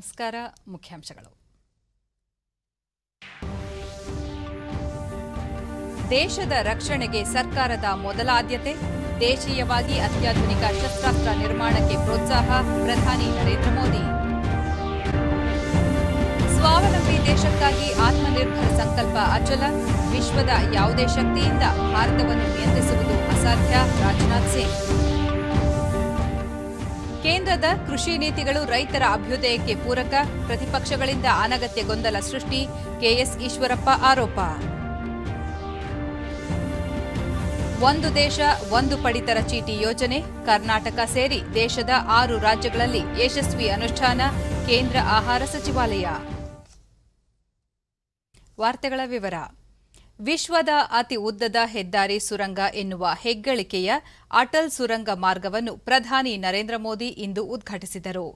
ನಮಸ್ಕಾರ. ಮುಖ್ಯಾಂಶಗಳು. ದೇಶದ ರಕ್ಷಣೆಗೆ ಸರ್ಕಾರದ ಮೊದಲ ಆದ್ಯತೆ. ದೇಶೀಯವಾಗಿ ಅತ್ಯಾಧುನಿಕ ಶಸ್ತ್ರಾಸ್ತ್ರ ನಿರ್ಮಾಣಕ್ಕೆ ಪ್ರೋತ್ಸಾಹ. ಪ್ರಧಾನಿ ನರೇಂದ್ರ ಮೋದಿ. ಸ್ವಾವಲಂಬಿ ದೇಶಕ್ಕಾಗಿ ಆತ್ಮನಿರ್ಭರ ಸಂಕಲ್ಪ ಅಚಲ. ವಿಶ್ವದ ಯಾವುದೇ ಶಕ್ತಿಯಿಂದ ಭಾರತವನ್ನು ನಿಯಂತ್ರಿಸುವುದು ಅಸಾಧ್ಯ. ರಾಜನಾಥ್ ಸಿಂಗ್. ಕೇಂದ್ರದ ಕೃಷಿ ನೀತಿಗಳು ರೈತರ ಅಭ್ಯುದಯಕ್ಕೆ ಪೂರಕ. ಪ್ರತಿಪಕ್ಷಗಳಿಂದ ಅನಗತ್ಯ ಗೊಂದಲ ಸೃಷ್ಟಿ. ಕೆಎಸ್ ಈಶ್ವರಪ್ಪ ಆರೋಪ. ಒಂದು ದೇಶ ಒಂದು ಪಡಿತರ ಚೀಟಿ ಯೋಜನೆ ಕರ್ನಾಟಕ ಸೇರಿ ದೇಶದ 6 ರಾಜ್ಯಗಳಲ್ಲಿ ಯಶಸ್ವಿ ಅನುಷ್ಠಾನ. ಕೇಂದ್ರ ಆಹಾರ ಸಚಿವಾಲಯ. ವಾರ್ತೆಗಳ ವಿವರ. ವಿಶ್ವದ ಅತಿ ಉದ್ದದ ಹೆದ್ದಾರಿ ಸುರಂಗ ಎನ್ನುವ ಹೆಗ್ಗಳಿಕೆಯ ಅಟಲ್ ಸುರಂಗ ಮಾರ್ಗವನ್ನು ಪ್ರಧಾನಿ ನರೇಂದ್ರ ಮೋದಿ ಇಂದು ಉದ್ಘಾಟಿಸಿದರು.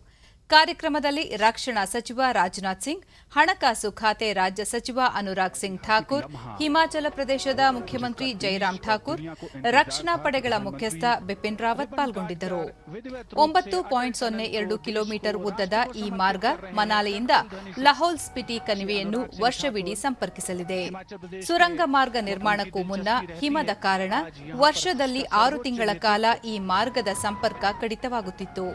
ಕಾರ್ಯಕ್ರಮದಲ್ಲಿ ರಕ್ಷಣಾ ಸಚಿವ ರಾಜನಾಥ್ ಸಿಂಗ್, ಹಣಕಾಸು ಖಾತೆ ರಾಜ್ಯ ಸಚಿವ ಅನುರಾಗ್ ಸಿಂಗ್ ಠಾಕೂರ್, ಹಿಮಾಚಲ ಪ್ರದೇಶದ ಮುಖ್ಯಮಂತ್ರಿ ಜೈರಾಮ್ ಠಾಕೂರ್, ರಕ್ಷಣಾ ಪಡೆಗಳ ಮುಖ್ಯಸ್ಥ ಬಿಪಿನ್ ರಾವತ್ ಪಾಲ್ಗೊಂಡಿದ್ದರು. 9.02 ಕಿಲೋಮೀಟರ್ ಉದ್ದದ ಈ ಮಾರ್ಗ ಮನಾಲಿಯಿಂದ ಲಹೌಲ್ ಸ್ಪಿಟಿ ಕಣಿವೆಯನ್ನು ವರ್ಷವಿಡೀ ಸಂಪರ್ಕಿಸಲಿದೆ. ಸುರಂಗ ಮಾರ್ಗ ನಿರ್ಮಾಣಕ್ಕೂ ಮುನ್ನ ಹಿಮದ ಕಾರಣ ವರ್ಷದಲ್ಲಿ 6 ತಿಂಗಳ ಕಾಲ ಈ ಮಾರ್ಗದ ಸಂಪರ್ಕ ಕಡಿತವಾಗುತ್ತಿತ್ತು.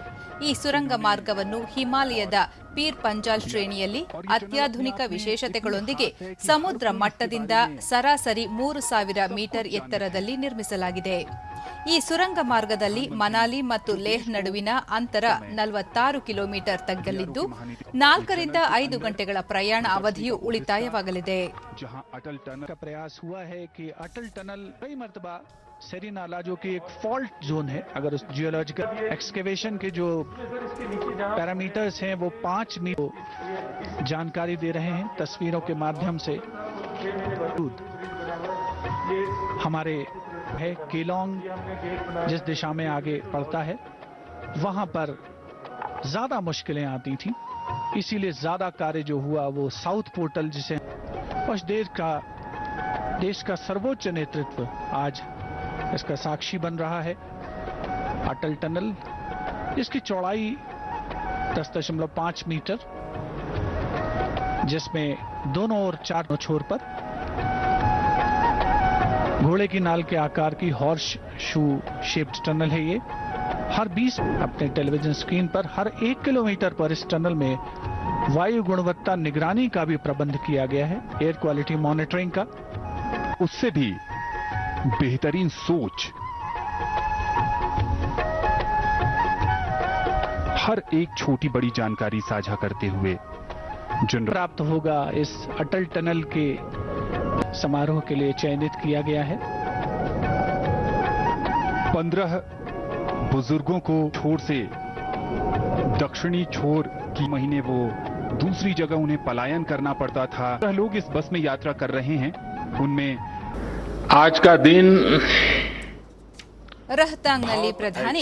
ಈ ಸುರಂಗ ಮಾರ್ಗವನ್ನು ಹಿಮಾಲಯದ ಪೀರ್ ಪಂಜಾಲ್ ಶ್ರೇಣಿಯಲ್ಲಿ ಅತ್ಯಾಧುನಿಕ ವಿಶೇಷತೆಗಳೊಂದಿಗೆ ಸಮುದ್ರ ಮಟ್ಟದಿಂದ ಸರಾಸರಿ 3000 ಮೀಟರ್ ಎತ್ತರದಲ್ಲಿ ನಿರ್ಮಿಸಲಾಗಿದೆ. ಈ ಸುರಂಗ ಮಾರ್ಗದಲ್ಲಿ ಮನಾಲಿ ಮತ್ತು ಲೇಹ್ ನಡುವಿನ ಅಂತರ 46 ಕಿಲೋಮೀಟರ್ ತಗ್ಗಲಿದ್ದು 4 ರಿಂದ 5 ಗಂಟೆಗಳ ಪ್ರಯಾಣ ಅವಧಿಯು ಉಳಿತಾಯವಾಗಲಿದೆ. सेरी नाला जो कि एक फॉल्ट जोन है, अगर उस जियोलॉजिकल एक्सकेवेशन के जो पैरामीटर्स हैं वो 5 मीटर जानकारी दे रहे हैं तस्वीरों के माध्यम से. हमारे है केलोंग जिस दिशा में आगे पड़ता है वहां पर ज्यादा मुश्किलें आती थी, इसीलिए ज्यादा कार्य जो हुआ वो साउथ पोर्टल जिसे उस देश का सर्वोच्च नेतृत्व आज इसका साक्षी बन रहा है. अटल टनल इसकी चौड़ाई 10.5 मीटर, जिसमें दोनों ओर 4 छोर पर घोड़े की नाल के आकार की हॉर्स शू शेप्ड टनल है. ये हर 20 अपने टेलीविजन स्क्रीन पर हर 1 किलोमीटर पर इस टनल में वायु गुणवत्ता निगरानी का भी प्रबंध किया गया है, एयर क्वालिटी मॉनिटरिंग का. उससे भी बेहतरीन सोच, हर एक छोटी बड़ी जानकारी साझा करते हुए जो प्राप्त होगा इस अटल टनल के समारोह के लिए चयनित किया गया है. 15 बुजुर्गों को छोर से दक्षिणी छोर की महीने वो दूसरी जगह उन्हें पलायन करना पड़ता था. लोग इस बस में यात्रा कर रहे हैं, उनमें आज का दिन ರಹತಾಂಗ್ನಲ್ಲಿ ಪ್ರಧಾನಿ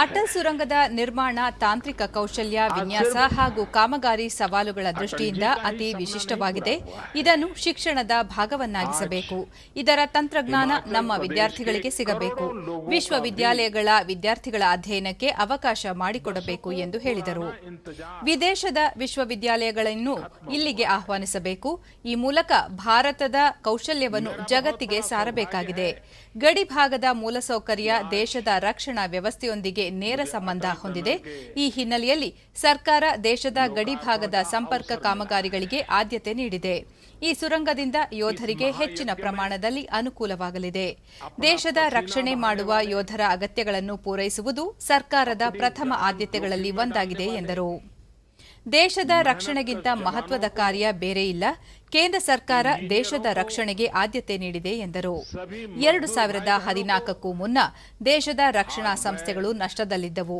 ಅಟಲ್ ಸುರಂಗದ ನಿರ್ಮಾಣ ತಾಂತ್ರಿಕ ಕೌಶಲ್ಯ, ವಿನ್ಯಾಸ ಹಾಗೂ ಕಾಮಗಾರಿ ಸವಾಲುಗಳ ದೃಷ್ಟಿಯಿಂದ ಅತಿ ವಿಶಿಷ್ಟವಾಗಿದೆ. ಇದನ್ನು ಶಿಕ್ಷಣದ ಭಾಗವನ್ನಾಗಿಸಬೇಕು. ಇದರ ತಂತ್ರಜ್ಞಾನ ನಮ್ಮ ವಿದ್ಯಾರ್ಥಿಗಳಿಗೆ ಸಿಗಬೇಕು. ವಿಶ್ವವಿದ್ಯಾಲಯಗಳ ವಿದ್ಯಾರ್ಥಿಗಳ ಅಧ್ಯಯನಕ್ಕೆ ಅವಕಾಶ ಮಾಡಿಕೊಡಬೇಕು ಎಂದು ಹೇಳಿದರು. ವಿದೇಶದ ವಿಶ್ವವಿದ್ಯಾಲಯಗಳನ್ನು ಇಲ್ಲಿಗೆ ಆಹ್ವಾನಿಸಬೇಕು. ಈ ಮೂಲಕ ಭಾರತದ ಕೌಶಲ್ಯವನ್ನು ಜಗತ್ತಿಗೆ ಸಾರಬೇಕಾಗಿದೆ. ಗಡಿ ಭಾಗದ ಮೂಲಸೌಕರ್ಯ ದೇಶದ ರಕ್ಷಣಾ ವ್ಯವಸ್ಥೆಯೊಂದಿಗೆ ನೇರ ಸಂಬಂಧ ಹೊಂದಿದೆ. ಈ ಹಿನ್ನೆಲೆಯಲ್ಲಿ ಸರ್ಕಾರ ದೇಶದ ಗಡಿಭಾಗದ ಸಂಪರ್ಕ ಕಾಮಗಾರಿಗಳಿಗೆ ಆದ್ಯತೆ ನೀಡಿದೆ. ಈ ಸುರಂಗದಿಂದ ಯೋಧರಿಗೆ ಹೆಚ್ಚಿನ ಪ್ರಮಾಣದಲ್ಲಿ ಅನುಕೂಲವಾಗಲಿದೆ. ದೇಶದ ರಕ್ಷಣೆ ಮಾಡುವ ಯೋಧರ ಅಗತ್ಯಗಳನ್ನು ಪೂರೈಸುವುದು ಸರ್ಕಾರದ ಪ್ರಥಮ ಆದ್ಯತೆಗಳಲ್ಲಿ ಒಂದಾಗಿದೆ ಎಂದರು. ದೇಶದ ರಕ್ಷಣೆಗಿಂತ ಮಹತ್ವದ ಕಾರ್ಯ ಬೇರೆ ಇಲ್ಲ. ಕೇಂದ್ರ ಸರ್ಕಾರ ದೇಶದ ರಕ್ಷಣೆಗೆ ಆದ್ಯತೆ ನೀಡಿದೆ ಎಂದರು. 2014ಕ್ಕೂ ಮುನ್ನ ದೇಶದ ರಕ್ಷಣಾ ಸಂಸ್ಥೆಗಳು ನಷ್ಟದಲ್ಲಿದ್ದವು.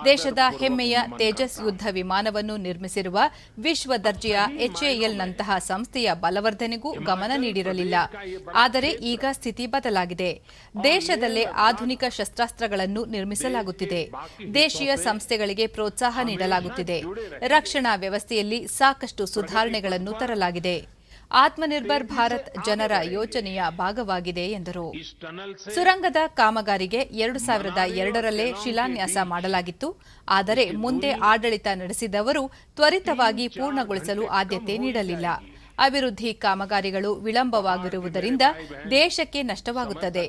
ದೇಶದ ಹೆಮ್ಮೆಯ ತೇಜಸ್ ಯುದ್ಧ ವಿಮಾನವನ್ನು ನಿರ್ಮಿಸಿರುವ ವಿಶ್ವ ದರ್ಜೆಯ HALನಂತಹ ಸಂಸ್ಥೆಯ ಬಲವರ್ಧನೆಗೂ ಗಮನ ನೀಡಿರಲಿಲ್ಲ. ಆದರೆ ಈಗ ಸ್ಥಿತಿ ಬದಲಾಗಿದೆ. ದೇಶದಲ್ಲೇ ಆಧುನಿಕ ಶಸ್ತ್ರಾಸ್ತ್ರಗಳನ್ನು ನಿರ್ಮಿಸಲಾಗುತ್ತಿದೆ. ದೇಶೀಯ ಸಂಸ್ಥೆಗಳಿಗೆ ಪ್ರೋತ್ಸಾಹ ನೀಡಲಾಗುತ್ತಿದೆ. ರಕ್ಷಣಾ ವ್ಯವಸ್ಥೆಯಲ್ಲಿ ಸಾಕಷ್ಟು ಸುಧಾರಣೆಗಳನ್ನು ತರಲಾಗಿದೆ. ಆತ್ಮನಿರ್ಭರ್ ಭಾರತ್ ಜನರ ಯೋಜನೆಯ ಭಾಗವಾಗಿದೆ ಎಂದರು. ಸುರಂಗದ ಕಾಮಗಾರಿಗೆ 2002ರಲ್ಲೇ ಶಿಲಾನ್ಯಾಸ ಮಾಡಲಾಗಿತ್ತು. ಆದರೆ ಮುಂದೆ ಆಡಳಿತ ನಡೆಸಿದವರು ತ್ವರಿತವಾಗಿ ಪೂರ್ಣಗೊಳಿಸಲು ಆದ್ಯತೆ ನೀಡಲಿಲ್ಲ. ಅಭಿವೃದ್ಧಿ ಕಾಮಗಾರಿಗಳು ವಿಳಂಬವಾಗಿರುವುದರಿಂದ ದೇಶಕ್ಕೆ ನಷ್ಟವಾಗುತ್ತದೆ.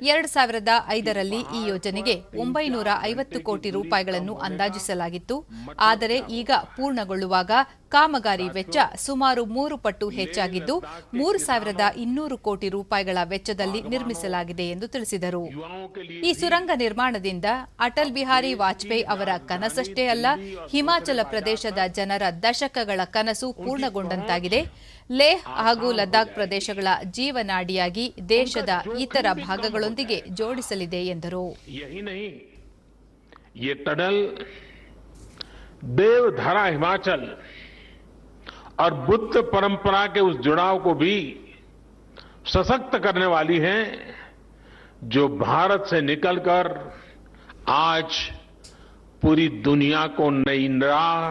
2005ರಲ್ಲಿ ಈ ಯೋಜನೆಗೆ 950 ಕೋಟಿ ರೂಪಾಯಿಗಳನ್ನು ಅಂದಾಜಿಸಲಾಗಿತ್ತು. ಆದರೆ ಈಗ ಪೂರ್ಣಗೊಳ್ಳುವಾಗ ಕಾಮಗಾರಿ ವೆಚ್ಚ ಸುಮಾರು 3 ಪಟ್ಟು ಹೆಚ್ಚಾಗಿದ್ದು 3200 ಕೋಟಿ ರೂಪಾಯಿಗಳ ವೆಚ್ಚದಲ್ಲಿ ನಿರ್ಮಿಸಲಾಗಿದೆ ಎಂದು ತಿಳಿಸಿದರು. ಈ ಸುರಂಗ ನಿರ್ಮಾಣದಿಂದ ಅಟಲ್ ಬಿಹಾರಿ ವಾಜಪೇಯಿ ಅವರ ಕನಸಷ್ಟೇ ಅಲ್ಲ, ಹಿಮಾಚಲ ಪ್ರದೇಶದ ಜನರ ದಶಕಗಳ ಕನಸು ಪೂರ್ಣಗೊಂಡಂತಾಗಿದೆ. ಲೇಹ್ ಹಾಗೂ ಲದ್ದಾಖ್ ಪ್ರದೇಶಗಳ ಜೀವನಾಡಿಯಾಗಿ ದೇಶದ ಇತರ ಭಾಗಗಳೊಂದಿಗೆ ಜೋಡಿಸಲಿದೆ ಎಂದರು. देवधारा हिमाचल और बुद्ध परंपरा के उस जुड़ाव को भी सशक्त करने वाली है, जो भारत से निकलकर आज पूरी दुनिया को नई राह,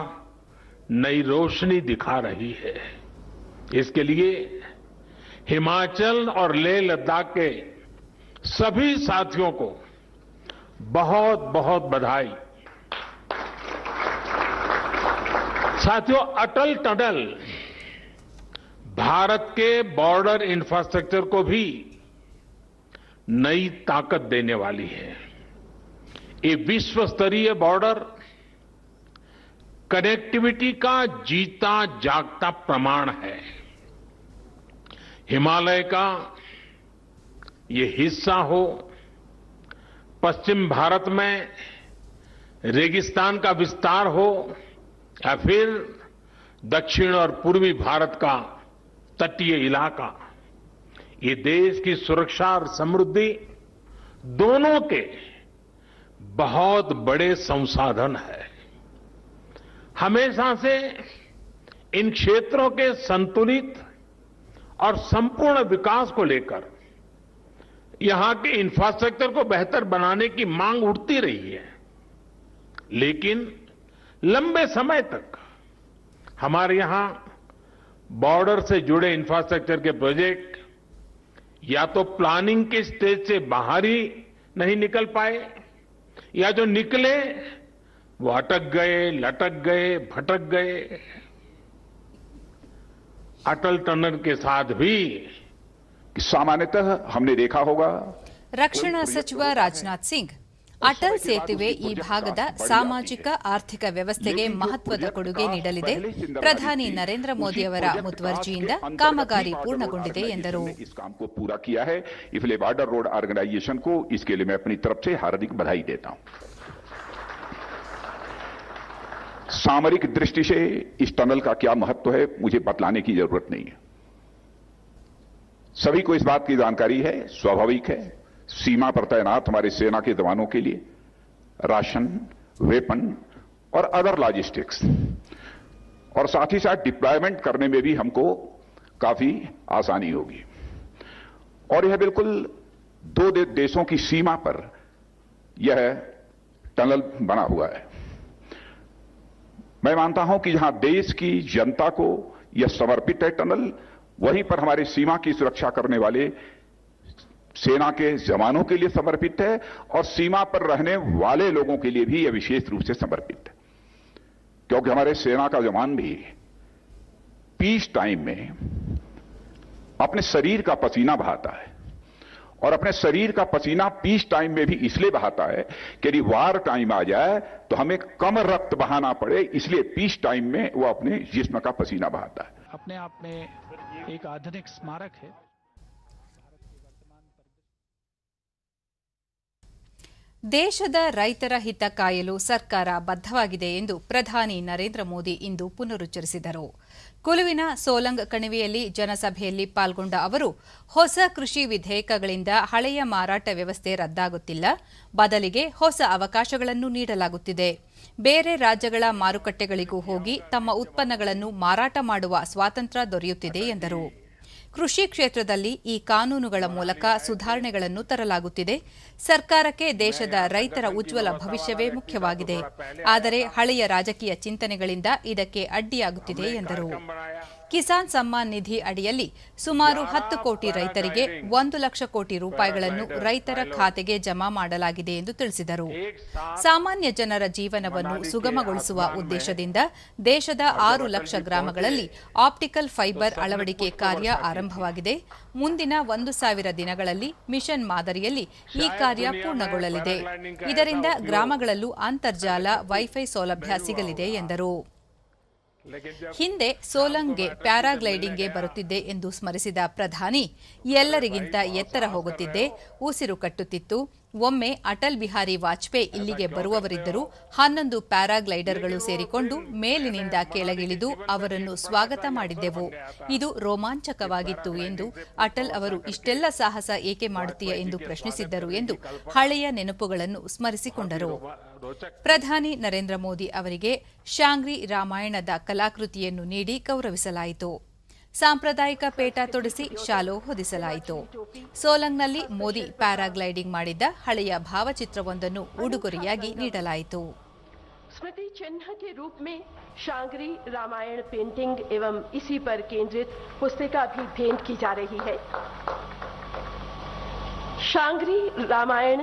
नई रोशनी दिखा रही है. इसके लिए हिमाचल और लेह लद्दाख के सभी साथियों को बहुत बहुत बधाई. साथियों, अटल टनल भारत के बॉर्डर इंफ्रास्ट्रक्चर को भी नई ताकत देने वाली है. ये विश्व स्तरीय बॉर्डर कनेक्टिविटी का जीता जागता प्रमाण है. हिमालय का ये हिस्सा हो, पश्चिम भारत में रेगिस्तान का विस्तार हो, या फिर दक्षिण और पूर्वी भारत का तटीय इलाका, ये देश की सुरक्षा और समृद्धि दोनों के बहुत बड़े संसाधन है. हमेशा से इन क्षेत्रों के संतुलित और संपूर्ण विकास को लेकर यहां के इंफ्रास्ट्रक्चर को बेहतर बनाने की मांग उठती रही है. लेकिन लंबे समय तक हमारे यहां बॉर्डर से जुड़े इंफ्रास्ट्रक्चर के प्रोजेक्ट या तो प्लानिंग के स्टेज से बाहर ही नहीं निकल पाए, या जो निकले वो अटक गए, लटक गए, भटक गए. अटल टनल के साथ भी सामान्यतः हमने देखा होगा. ರಕ್ಷಣಾ ಸಚಿವ ರಾಜನಾಥ್ ಸಿಂಗ್, ಅಟಲ್ ಸೇತುವೆ ಈ ಭಾಗದ ಸಾಮಾಜಿಕ ಆರ್ಥಿಕ ವ್ಯವಸ್ಥೆಗೆ ಮಹತ್ವದ ಕೊಡುಗೆ ನೀಡಲಿದೆ. ಪ್ರಧಾನಿ ನರೇಂದ್ರ ಮೋದಿ ಅವರ ಮುತುವರ್ಜಿಯಿಂದ ಕಾಮಗಾರಿ ಪೂರ್ಣಗೊಂಡಿದೆ ಎಂದರು. इस काम को पूरा किया है, इसलिए बॉर्डर रोड ऑर्गेनाइजेशन को इसके लिए मैं अपनी तरफ से हार्दिक बधाई देता हूं. सामरिक दृष्टि से इस टनल का क्या महत्व है मुझे बतलाने की जरूरत नहीं है. सभी को इस बात की जानकारी है. स्वाभाविक है, सीमा पर तैनात हमारे सेना के जवानों के लिए राशन, वेपन और अदर लॉजिस्टिक्स और साथ ही साथ डिप्लॉयमेंट करने में भी हमको काफी आसानी होगी. और यह बिल्कुल दो देशों की सीमा पर यह टनल बना हुआ है. मैं मानता हूं कि जहां देश की जनता को यह समर्पित है टनल, वहीं पर हमारे सीमा की सुरक्षा करने वाले सेना के जवानों के लिए समर्पित है और सीमा पर रहने वाले लोगों के लिए भी यह विशेष रूप से समर्पित है. क्योंकि हमारे सेना का जवान भी पीस टाइम में अपने शरीर का पसीना बहाता है, और अपने शरीर का पसीना पीस टाइम में भी इसलिए बहाता है कि यदि वार टाइम आ जाए तो हमें कम रक्त बहाना पड़े, इसलिए पीस टाइम में वो अपने जिस्म का पसीना बहाता है. अपने आप में एक आधुनिक स्मारक है. ದೇಶದ ರೈತರ ಹಿತ ಕಾಯಲು ಸರ್ಕಾರ ಬದ್ಧವಾಗಿದೆ ಎಂದು ಪ್ರಧಾನಿ ನರೇಂದ್ರ ಮೋದಿ ಇಂದು ಪುನರುಚ್ಚರಿಸಿದರು. ಕುಲುವಿನ ಸೋಲಂಗ್ ಕಣಿವೆಯಲ್ಲಿ ಜನಸಭೆಯಲ್ಲಿ ಪಾಲ್ಗೊಂಡ ಅವರು, ಹೊಸ ಕೃಷಿ ವಿಧೇಯಕಗಳಿಂದ ಹಳೆಯ ಮಾರಾಟ ವ್ಯವಸ್ಥೆ ರದ್ದಾಗುತ್ತಿಲ್ಲ, ಬದಲಿಗೆ ಹೊಸ ಅವಕಾಶಗಳನ್ನು ನೀಡಲಾಗುತ್ತಿದೆ. ಬೇರೆ ರಾಜ್ಯಗಳ ಮಾರುಕಟ್ಟೆಗಳಿಗೂ ಹೋಗಿ ತಮ್ಮ ಉತ್ಪನ್ನಗಳನ್ನು ಮಾರಾಟ ಮಾಡುವ ಸ್ವಾತಂತ್ರ್ಯ ದೊರೆಯುತ್ತಿದೆ ಎಂದರು. ಕೃಷಿ ಕ್ಷೇತ್ರದಲ್ಲಿ ಈ ಕಾನೂನುಗಳ ಮೂಲಕ ಸುಧಾರಣೆಗಳನ್ನು ತರಲಾಗುತ್ತಿದೆ. ಸರ್ಕಾರಕ್ಕೆ ದೇಶದ ರೈತರ ಉಜ್ವಲ ಭವಿಷ್ಯವೇ ಮುಖ್ಯವಾಗಿದೆ. ಆದರೆ ಹಳೆಯ ರಾಜಕೀಯ ಚಿಂತನೆಗಳಿಂದ ಇದಕ್ಕೆ ಅಡ್ಡಿಯಾಗುತ್ತಿದೆ ಎಂದರು. ಕಿಸಾನ್ ಸಮ್ಮಾನ್ ನಿಧಿ ಅಡಿಯಲ್ಲಿ ಸುಮಾರು 10 ಕೋಟಿ ರೈತರಿಗೆ 1 ಲಕ್ಷ ಕೋಟಿ ರೂಪಾಯಿಗಳನ್ನು ರೈತರ ಖಾತೆಗೆ ಜಮಾ ಮಾಡಲಾಗಿದೆ ಎಂದು ತಿಳಿಸಿದರು. ಸಾಮಾನ್ಯ ಜನರ ಜೀವನವನ್ನು ಸುಗಮಗೊಳಿಸುವ ಉದ್ದೇಶದಿಂದ ದೇಶದ 6 ಲಕ್ಷ ಗ್ರಾಮಗಳಲ್ಲಿ ಆಪ್ಟಿಕಲ್ ಫೈಬರ್ ಅಳವಡಿಕೆ ಕಾರ್ಯ ಆರಂಭವಾಗಿದೆ. ಮುಂದಿನ 1,000 ದಿನಗಳಲ್ಲಿ ಮಿಷನ್ ಮಾದರಿಯಲ್ಲಿ ಈ ಕಾರ್ಯ ಪೂರ್ಣಗೊಳ್ಳಲಿದೆ. ಇದರಿಂದ ಗ್ರಾಮಗಳಲ್ಲೂ ಅಂತರ್ಜಾಲ ವೈಫೈ ಸೌಲಭ್ಯ ಸಿಗಲಿದೆ ಎಂದರು. ಹಿಂದೆ ಸೋಲಂಗ್ಗೆ ಪ್ಯಾರಾಗ್ಲೈಡಿಂಗ್ಗೆ ಬರುತ್ತಿದ್ದೆ ಎಂದು ಸ್ಮರಿಸಿದ ಪ್ರಧಾನಿ, ಎಲ್ಲರಿಗಿಂತ ಎತ್ತರ ಹೋಗುತ್ತಿದ್ದೆ, ಉಸಿರು ಕಟ್ಟುತ್ತಿತ್ತು. ಒಮ್ಮೆ ಅಟಲ್ ಬಿಹಾರಿ ವಾಜಪೇಯಿ ಇಲ್ಲಿಗೆ ಬರುವವರಿದ್ದರು. 11 ಪ್ಯಾರಾಗ್ಲೈಡರ್ಗಳು ಸೇರಿಕೊಂಡು ಮೇಲಿನಿಂದ ಕೆಳಗಿಳಿದು ಅವರನ್ನು ಸ್ವಾಗತ ಮಾಡಿದ್ದೆವು. ಇದು ರೋಮಾಂಚಕವಾಗಿತ್ತು ಎಂದು ಅಟಲ್ ಅವರು ಇಷ್ಟೆಲ್ಲ ಸಾಹಸ ಏಕೆ ಮಾಡುತ್ತೀಯ ಎಂದು ಪ್ರಶ್ನಿಸಿದ್ದರು ಎಂದು ಹಳೆಯ ನೆನಪುಗಳನ್ನು ಸ್ಮರಿಸಿಕೊಂಡರು. ಪ್ರಧಾನಿ ನರೇಂದ್ರ ಮೋದಿ ಅವರಿಗೆ ಶಾಂಗ್ರಿ ರಾಮಾಯಣದ ಕಲಾಕೃತಿಯನ್ನು ನೀಡಿ ಗೌರವಿಸಲಾಯಿತು. ಸಾಂಪ್ರದಾಯಿಕ ಪೇಟ ತೊಡಿಸಿ ಶಾಲು ಹೊದಿಸಲಾಯಿತು. ಸೋಲಂಗ್ನಲ್ಲಿ ಮೋದಿ ಪ್ಯಾರಾಗ್ಲೈಡಿಂಗ್ ಮಾಡಿದ್ದ ಹಳೆಯ ಭಾವಚಿತ್ರವೊಂದನ್ನು ಉಡುಗೊರೆಯಾಗಿ ನೀಡಲಾಯಿತು. स्मृति चिन्ह के रूप में शांग्री रामायण पेंटिंग एवं इसी पर केंद्रित पुस्तिका भी भेंट की जा रही है. शांग्री रामायण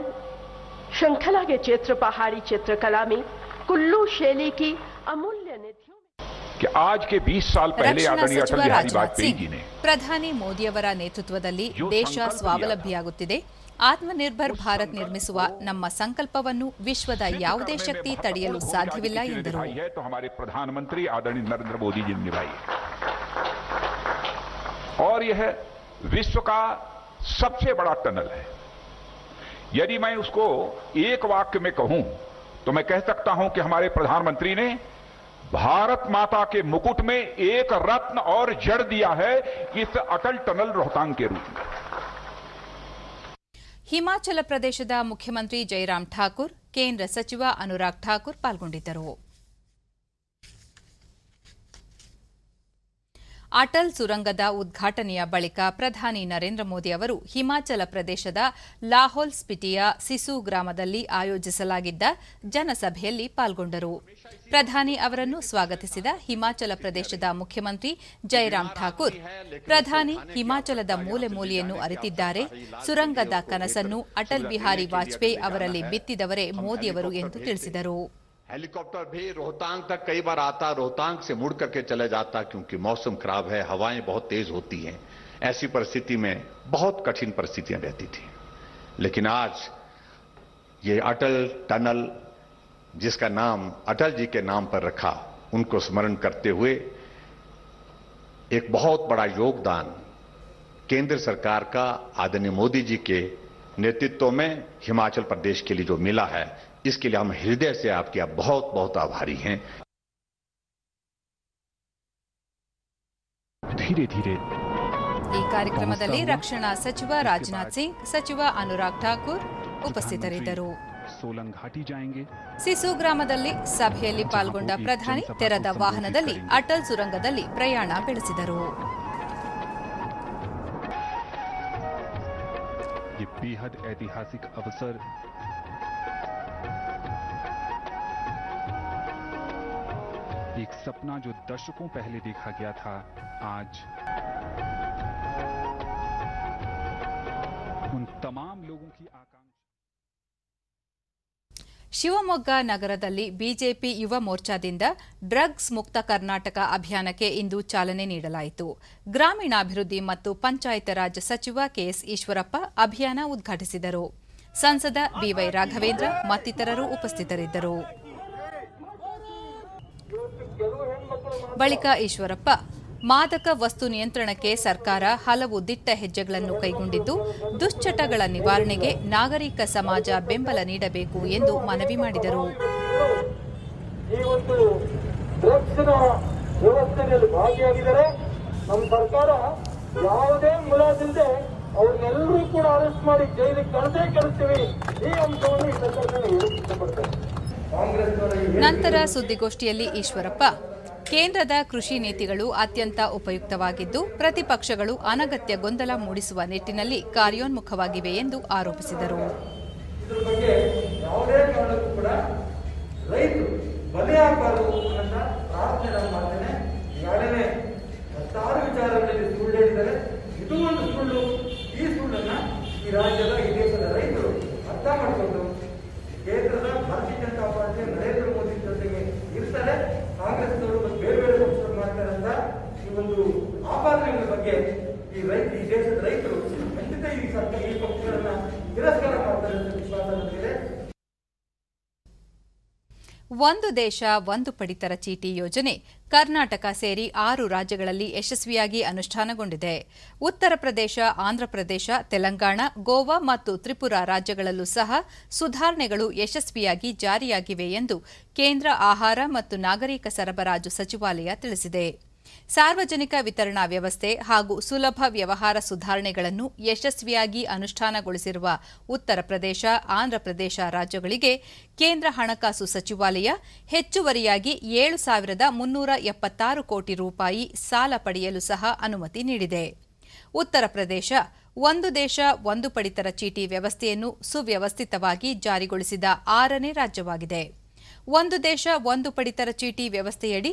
श्रृंखला के चित्र पहाड़ी चित्रकला में कुल्लू शैली की अमूल्य निधियों कि आज के 20 साल पहले ರಕ್ಷಣಾ आदरणीय ಸಚಿವ अटल बिहारी ರಾಜನಾಥ್ वाजपेयी ಸಿಂಗ್, जी ने ಪ್ರಧಾನಿ ಮೋದಿಯವರ ನೇತೃತ್ವದಲ್ಲಿ ದೇಶ ಸ್ವಾವಲಂಬಿಯಾಗುತ್ತಿದೆ. ಆತ್ಮನಿರ್ಭರ್ ಭಾರತ್ ನಿರ್ಮಿಸುವ ನಮ್ಮ ಸಂಕಲ್ಪವನ್ನು ವಿಶ್ವದ ಯಾವುದೇ ಶಕ್ತಿ ತಡೆಯಲು ಸಾಧ್ಯವಿಲ್ಲ ಎಂದರು. तो हमारे प्रधानमंत्री आदरणीय नरेंद्र मोदी जी ने निभाई है और यह विश्व का सबसे बड़ा टनल है. यदि मैं उसको एक वाक्य में कहूं तो मैं कह सकता हूं कि हमारे प्रधानमंत्री ने भारत माता के मुकुट में एक रत्न और जड़ दिया है इस अटल टनल रोहतांग के रूप में. ಹಿಮಾಚಲ ಪ್ರದೇಶದ ಮುಖ್ಯಮಂತ್ರಿ ಜೈರಾಮ್ ಠಾಕೂರ್, ಕೇಂದ್ರ ಸಚಿವ ಅನುರಾಗ್ ಠಾಕೂರ್ ಪಾಲ್ಗೊಂಡಿದ್ದರು. ಅಟಲ್ ಸುರಂಗದ ಉದ್ಘಾಟನೆಯ ಬಳಿಕ ಪ್ರಧಾನಿ ನರೇಂದ್ರ ಮೋದಿ ಅವರು ಹಿಮಾಚಲ ಪ್ರದೇಶದ ಲಾಹೌಲ್ ಸ್ಪಿಟಿಯ ಸಿಸು ಗ್ರಾಮದಲ್ಲಿ ಆಯೋಜಿಸಲಾಗಿದ್ದ ಜನಸಭೆಯಲ್ಲಿ ಪಾಲ್ಗೊಂಡರು. ಪ್ರಧಾನಿ ಅವರನ್ನು ಸ್ವಾಗತಿಸಿದ ಹಿಮಾಚಲ ಪ್ರದೇಶದ ಮುಖ್ಯಮಂತ್ರಿ ಜೈರಾಮ್ ಠಾಕೂರ್, ಪ್ರಧಾನಿ ಹಿಮಾಚಲದ ಮೂಲೆ ಮೂಲೆಯನ್ನು ಅರಿತಿದ್ದಾರೆ. ಸುರಂಗದ ಕನಸನ್ನು ಅಟಲ್ ಬಿಹಾರಿ ವಾಜಪೇಯಿ ಅವರಲ್ಲಿ ಬಿತ್ತಿದವರೇ ಮೋದಿಯವರು ಎಂದು ತಿಳಿಸಿದರು. हेलीकॉप्टर भी रोहतांग तक कई बार आता, रोहतांग से मुड़ करके चले जाता क्योंकि मौसम खराब है, हवाएं बहुत तेज होती हैं. ऐसी परिस्थिति में बहुत कठिन परिस्थितियां रहती थी. लेकिन आज ये अटल टनल, जिसका नाम अटल जी के नाम पर रखा, उनको स्मरण करते हुए एक बहुत बड़ा योगदान केंद्र सरकार का आदरणीय मोदी जी के नेतृत्व में हिमाचल प्रदेश के लिए जो मिला है, इसके लिए हम हृदय से आपके बहुत बहुत आभारी हैं. धीरे धीरे ಈ ಕಾರ್ಯಕ್ರಮದಲ್ಲಿ ರಕ್ಷಣಾ ಸಚಿವ ರಾಜನಾಥ್ ಸಿಂಗ್, ಸಚಿವ ಅನುರಾಗ್ ಠಾಕೂರ್ ಉಪಸ್ಥಿತರಿದ್ದರು. सोलंग घाटी जाएंगे. ಸಿಸು ಗ್ರಾಮದಲ್ಲಿ ಸಭೆಯಲ್ಲಿ ಪಾಲ್ಗೊಂಡ ಪ್ರಧಾನಿ ತೆರೆದ ವಾಹನದಲ್ಲಿ ಅಟಲ್ ಸುರಂಗದಲ್ಲಿ ಪ್ರಯಾಣ ಬೆಳೆಸಿದರು. ये बेहद ऐतिहासिक अवसर एक सपना जो दशकों पहले देखा गया था, आज उन तमाम लोगों की आकांक्षा. ಶಿವಮೊಗ್ಗ ನಗರದಲ್ಲಿ ಬಿಜೆಪಿ ಯುವ ಮೋರ್ಚಾದಿಂದ ಡ್ರಗ್ಸ್ ಮುಕ್ತ ಕರ್ನಾಟಕ ಅಭಿಯಾನಕ್ಕೆ ಇಂದು ಚಾಲನೆ ನೀಡಲಾಯಿತು. ಗ್ರಾಮೀಣಾಭಿವೃದ್ಧಿ ಮತ್ತು ಪಂಚಾಯತ್ ರಾಜ್ ಸಚಿವ ಕೆಎಸ್ ಈಶ್ವರಪ್ಪ ಅಭಿಯಾನ ಉದ್ಘಾಟಿಸಿದರು. ಸಂಸದ ಬಿವೈ ರಾಘವೇಂದ್ರ ಮತ್ತಿತರರು ಉಪಸ್ಥಿತರಿದ್ದರು. ಬಳಿಕ ಈಶ್ವರಪ್ಪ, ಮಾದಕ ವಸ್ತು ನಿಯಂತ್ರಣಕ್ಕೆ ಸರ್ಕಾರ ಹಲವು ದಿಟ್ಟ ಹೆಜ್ಜೆಗಳನ್ನು ಕೈಗೊಂಡಿದ್ದು, ದುಶ್ಚಟಗಳ ನಿವಾರಣೆಗೆ ನಾಗರಿಕ ಸಮಾಜ ಬೆಂಬಲ ನೀಡಬೇಕು ಎಂದು ಮನವಿ ಮಾಡಿದರು. ಈ ಒಂದು ಡ್ರಗ್ಸ್ನ ವ್ಯವಸ್ಥೆಯಲ್ಲಿ ಭಾಗಿಯಾಗಿದ್ದಾರೆ. ನಮ್ಮ ಸರ್ಕಾರ ಯಾವುದೇ ಮುಲಾಜಿಲ್ಲದೆ ಅವ್ರನ್ನೆಲ್ಲರೂ ಕೂಡ ಅರೆಸ್ಟ್ ಮಾಡಿ ಜೈಲಿಗೆ ಕಳಿಸ್ತೀವಿ. ಈ ಅಂಶವನ್ನು ಈ ಸರ್ಕಾರದಲ್ಲಿ ಇಷ್ಟಪಡ್ತಾರೆ. ನಂತರ ಸುದ್ದಿಗೋಷ್ಠಿಯಲ್ಲಿ ಈಶ್ವರಪ್ಪ, ಕೇಂದ್ರದ ಕೃಷಿ ನೀತಿಗಳು ಅತ್ಯಂತ ಉಪಯುಕ್ತವಾಗಿದ್ದು ಪ್ರತಿಪಕ್ಷಗಳು ಅನಗತ್ಯ ಗೊಂದಲ ಮೂಡಿಸುವ ನಿಟ್ಟಿನಲ್ಲಿ ಕಾರ್ಯೋನ್ಮುಖವಾಗಿವೆ ಎಂದು ಆರೋಪಿಸಿದರು. ಇದರ ಬಗ್ಗೆ ಯಾವುದೇ ಕಾರಣಕ್ಕೂ ಕೂಡ ರೈತರು ಬಲಿಯಾಗಬಾರದು ಅನ್ನೋ ಪ್ರಾರ್ಥನೆ ನಾನು ಮಾಡ್ತೇನೆ. ಈಗಾಗಲೇ ಹತ್ತಾರು ವಿಚಾರಗಳಲ್ಲಿ ಸುಳ್ಳು ಹೇಳಿದ್ದಾರೆ. ಇದು ಒಂದು ಸುಳ್ಳು. ಈ ಸುಳ್ಳನ್ನ ಈ ರಾಜ್ಯದ ಈ ದೇಶದ ರೈತರು ಅರ್ಥ ಮಾಡಿಕೊಂಡು ಕೇಂದ್ರದ ಭಾರತೀಯ ಜನತಾ ಪಾರ್ಟಿ ನರೇಂದ್ರ ಮೋದಿ ಜೊತೆಗೆ ಇರ್ತಾರೆ, ಕಾಂಗ್ರೆಸ್ನವರು ಮತ್ತು ಬೇರೆ ಬೇರೆ ಪಕ್ಷಗಳು ಮಾಡ್ತಾರೆ ಅಂತ ಈ ಒಂದು ಆಪಾದನೆಗಳ ಬಗ್ಗೆ ಈ ದೇಶದ ರೈತರು ಖಂಡಿತ ಈ ಸರ್ಕಾರ ಈ ಪಕ್ಷಗಳನ್ನ ತಿರಸ್ಕಾರ ಮಾಡ್ತಾರೆ ಅಂತ ವಿಶ್ವಾಸ ನನಗಿದೆ. ಒಂದು ದೇಶ ಒಂದು ಪಡಿತರ ಚೀಟಿ ಯೋಜನೆ ಕರ್ನಾಟಕ ಸೇರಿ 6 ರಾಜ್ಯಗಳಲ್ಲಿ ಯಶಸ್ವಿಯಾಗಿ ಅನುಷ್ಠಾನಗೊಂಡಿದೆ. ಉತ್ತರ ಪ್ರದೇಶ, ಆಂಧ್ರಪ್ರದೇಶ, ತೆಲಂಗಾಣ, ಗೋವಾ ಮತ್ತು ತ್ರಿಪುರಾ ರಾಜ್ಯಗಳಲ್ಲೂ ಸಹ ಸುಧಾರಣೆಗಳು ಯಶಸ್ವಿಯಾಗಿ ಜಾರಿಯಾಗಿವೆ ಎಂದು ಕೇಂದ್ರ ಆಹಾರ ಮತ್ತು ನಾಗರಿಕ ಸರಬರಾಜು ಸಚಿವಾಲಯ ತಿಳಿಸಿದೆ. ಸಾರ್ವಜನಿಕ ವಿತರಣಾ ವ್ಯವಸ್ಥೆ ಹಾಗೂ ಸುಲಭ ವ್ಯವಹಾರ ಸುಧಾರಣೆಗಳನ್ನು ಯಶಸ್ವಿಯಾಗಿ ಅನುಷ್ಠಾನಗೊಳಿಸಿರುವ ಉತ್ತರ ಪ್ರದೇಶ, ಆಂಧ್ರಪ್ರದೇಶ ರಾಜ್ಯಗಳಿಗೆ ಕೇಂದ್ರ ಹಣಕಾಸು ಸಚಿವಾಲಯ ಹೆಚ್ಚುವರಿಯಾಗಿ 7,376 ಕೋಟಿ ರೂಪಾಯಿ ಸಾಲ ಪಡೆಯಲು ಸಹ ಅನುಮತಿ ನೀಡಿದೆ. ಉತ್ತರ ಪ್ರದೇಶ ಒಂದು ದೇಶ ಒಂದು ಪಡಿತರ ಚೀಟಿ ವ್ಯವಸ್ಥೆಯನ್ನು ಸುವ್ಯವಸ್ಥಿತವಾಗಿ ಜಾರಿಗೊಳಿಸಿದ 6ನೇ ರಾಜ್ಯವಾಗಿದೆ. ಒಂದು ದೇಶ ಒಂದು ಪಡಿತರ ಚೀಟಿ ವ್ಯವಸ್ಥೆಯಡಿ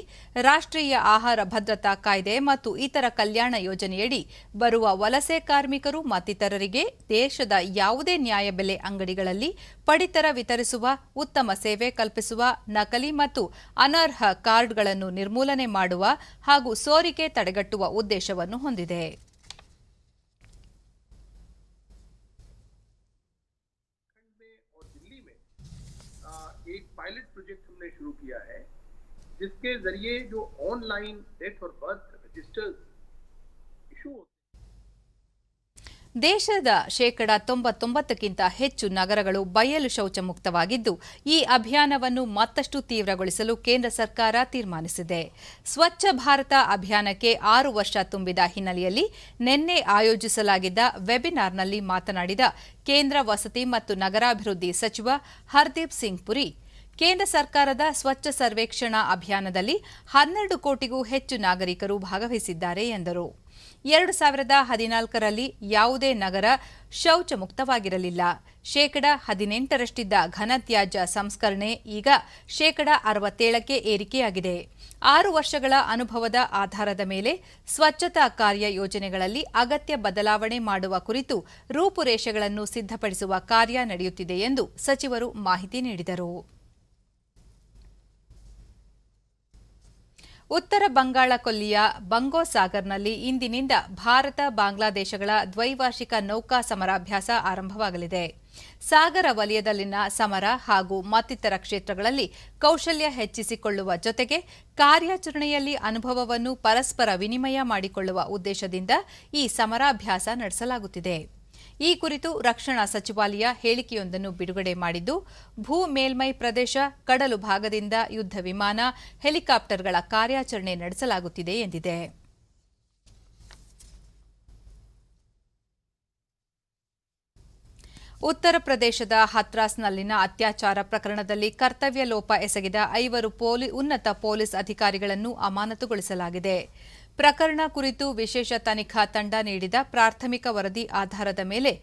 ರಾಷ್ಟ್ರೀಯ ಆಹಾರ ಭದ್ರತಾ ಕಾಯ್ದೆ ಮತ್ತು ಇತರ ಕಲ್ಯಾಣ ಯೋಜನೆಯಡಿ ಬರುವ ವಲಸೆ ಕಾರ್ಮಿಕರು ಮತ್ತಿತರರಿಗೆ ದೇಶದ ಯಾವುದೇ ನ್ಯಾಯಬೆಲೆ ಅಂಗಡಿಗಳಲ್ಲಿ ಪಡಿತರ ವಿತರಿಸುವ, ಉತ್ತಮ ಸೇವೆ ಕಲ್ಪಿಸುವ, ನಕಲಿ ಮತ್ತು ಅನರ್ಹ ಕಾರ್ಡ್ಗಳನ್ನು ನಿರ್ಮೂಲನೆ ಮಾಡುವ ಹಾಗೂ ಸೋರಿಕೆ ತಡೆಗಟ್ಟುವ ಉದ್ದೇಶವನ್ನು ಹೊಂದಿದೆ. एक पायलट प्रोजेक्ट हमने शुरू किया है जिसके जरिए जो ऑनलाइन डेथ और बर्थ रजिस्टर्स इशू ದೇಶದ 99% ಹೆಚ್ಚು ನಗರಗಳು ಬಯಲು ಶೌಚ ಮುಕ್ತವಾಗಿದ್ದು, ಈ ಅಭಿಯಾನವನ್ನು ಮತ್ತಷ್ಟು ತೀವ್ರಗೊಳಿಸಲು ಕೇಂದ್ರ ಸರ್ಕಾರ ತೀರ್ಮಾನಿಸಿದೆ. ಸ್ವಚ್ಛ ಭಾರತ ಅಭಿಯಾನಕ್ಕೆ 6 ವರ್ಷ ತುಂಬಿದ ಹಿನ್ನೆಲೆಯಲ್ಲಿ ನಿನ್ನೆ ಆಯೋಜಿಸಲಾಗಿದ್ದ ವೆಬಿನಾರ್ನಲ್ಲಿ ಮಾತನಾಡಿದ ಕೇಂದ್ರ ವಸತಿ ಮತ್ತು ನಗರಾಭಿವೃದ್ಧಿ ಸಚಿವ ಹರ್ದೀಪ್ ಸಿಂಗ್ ಪುರಿ, ಕೇಂದ್ರ ಸರ್ಕಾರದ ಸ್ವಚ್ಛ ಸರ್ವೇಕ್ಷಣಾ ಅಭಿಯಾನದಲ್ಲಿ 12 ಕೋಟಿಗೂ ಹೆಚ್ಚು ನಾಗರಿಕರು ಭಾಗವಹಿಸಿದ್ದಾರೆ ಎಂದರು. 2014ರಲ್ಲಿ ಯಾವುದೇ ನಗರ ಶೌಚ ಮುಕ್ತವಾಗಿರಲಿಲ್ಲ. 18% ಘನತ್ಯಾಜ್ಯ ಸಂಸ್ಕರಣೆ ಈಗ 67% ಏರಿಕೆಯಾಗಿದೆ. 6 ವರ್ಷಗಳ ಅನುಭವದ ಆಧಾರದ ಮೇಲೆ ಸ್ವಚ್ಛತಾ ಕಾರ್ಯ ಯೋಜನೆಗಳಲ್ಲಿ ಅಗತ್ಯ ಬದಲಾವಣೆ ಮಾಡುವ ಕುರಿತು ರೂಪುರೇಷೆಗಳನ್ನು ಸಿದ್ಧಪಡಿಸುವ ಕಾರ್ಯ ನಡೆಯುತ್ತಿದೆ ಎಂದು ಸಚಿವರು ಮಾಹಿತಿ ನೀಡಿದರು. ಉತ್ತರ ಬಂಗಾಳ ಕೊಲ್ಲಿಯ ಬಂಗೋಸಾಗರ್ನಲ್ಲಿ ಇಂದಿನಿಂದ ಭಾರತ ಬಾಂಗ್ಲಾದೇಶಗಳ ದ್ವೈವಾರ್ಷಿಕ ನೌಕಾ ಸಮರಾಭ್ಯಾಸ ಆರಂಭವಾಗಲಿದೆ. ಸಾಗರ ವಲಯದಲ್ಲಿನ ಸಮರ ಹಾಗೂ ಮತ್ತಿತರ ಕ್ಷೇತ್ರಗಳಲ್ಲಿ ಕೌಶಲ್ಯ ಹೆಚ್ಚಿಸಿಕೊಳ್ಳುವ ಜೊತೆಗೆ ಕಾರ್ಯಾಚರಣೆಯಲ್ಲಿ ಅನುಭವವನ್ನು ಪರಸ್ಪರ ವಿನಿಮಯ ಮಾಡಿಕೊಳ್ಳುವ ಉದ್ದೇಶದಿಂದ ಈ ಸಮರಾಭ್ಯಾಸ ನಡೆಸಲಾಗುತ್ತಿದೆ. ಈ ಕುರಿತು ರಕ್ಷಣಾ ಸಚಿವಾಲಯ ಹೇಳಿಕೆಯೊಂದನ್ನು ಬಿಡುಗಡೆ ಮಾಡಿದ್ದು, ಭೂ ಮೇಲ್ಮೈ ಪ್ರದೇಶ, ಕಡಲು ಭಾಗದಿಂದ ಯುದ್ಧ ವಿಮಾನ, ಹೆಲಿಕಾಪ್ಟರ್ಗಳ ಕಾರ್ಯಾಚರಣೆ ನಡೆಸಲಾಗುತ್ತಿದೆ ಎಂದಿದೆ. ಉತ್ತರ ಪ್ರದೇಶದ ಹತ್ರಾಸ್ನಲ್ಲಿನ ಅತ್ಯಾಚಾರ ಪ್ರಕರಣದಲ್ಲಿ ಕರ್ತವ್ಯ ಲೋಪ ಎಸಗಿದ 5 ಉನ್ನತ ಪೊಲೀಸ್ ಅಧಿಕಾರಿಗಳನ್ನು ಅಮಾನತುಗೊಳಿಸಲಾಗಿದೆ. ಪ್ರಕರಣ ಕುರಿತು ವಿಶೇಷ ತನಿಖಾ ತಂಡ ನೀಡಿದ ಪ್ರಾಥಮಿಕ ವರದಿ ಆಧಾರದ ಮೇಲೆ